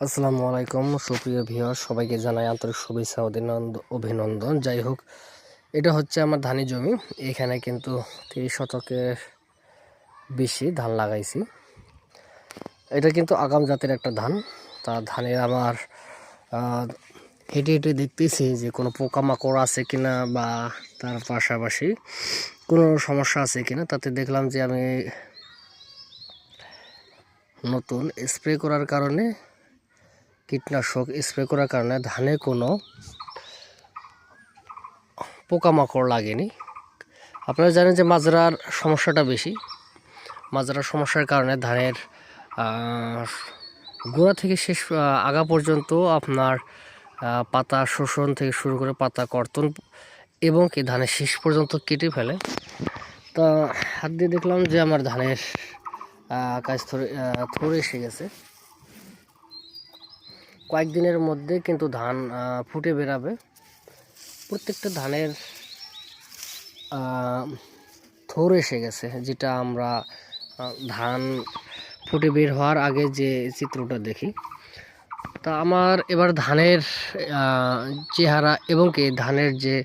আসসালামু আলাইকুম সুপ্রিয় ভিউয়ার, সবাইকে জানাই আন্তরিক শুভেচ্ছা অভিনন্দন। যাই হোক, এটা হচ্ছে আমার ধানি জমি। এখানে কিন্তু 30 শতকের বেশি ধান লাগাইছি। এটা কিন্তু আগাম জাতের একটা ধান। তা ধানের আমার হেঁটে হেঁটে দেখতেছি যে কোনো পোকামাকড় আছে কিনা বা তার পাশাপাশি কোনো সমস্যা আছে কিনা। তাতে দেখলাম যে আমি নতুন স্প্রে করার কারণে, কীটনাশক স্প্রে করার কারণে ধানে কোনো পোকামাকড় লাগেনি। আপনারা জানেন যে মাজরার সমস্যাটা বেশি। মাজরার সমস্যার কারণে ধানের গোড়া থেকে শেষ আগা পর্যন্ত আপনার পাতা শোষণ থেকে শুরু করে পাতা কর্তন এবং কি ধানের শেষ পর্যন্ত কেটে ফেলে। তা হাত দিয়ে দেখলাম যে আমার ধানের কাজ থরে এসে গেছে। কয়েকদিনের মধ্যে কিন্তু ধান ফুটে বেরাবে। প্রত্যেকটা ধানের থোর এসে গেছে, যেটা আমরা ধান ফুটে বের হওয়ার আগে যে চিত্রটা দেখি। তা আমার এবার ধানের চেহারা এবং কি ধানের যে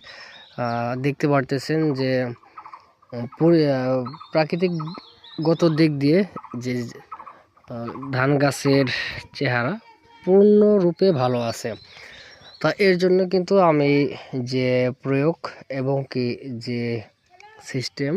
দেখতে পারতেছেন যে প্রাকৃতিকগত দিক দিয়ে যে ধান গাছের চেহারা পূর্ণরূপে ভালো আছে। তা এর জন্য কিন্তু আমি যে প্রয়োগ এবং কি যে সিস্টেম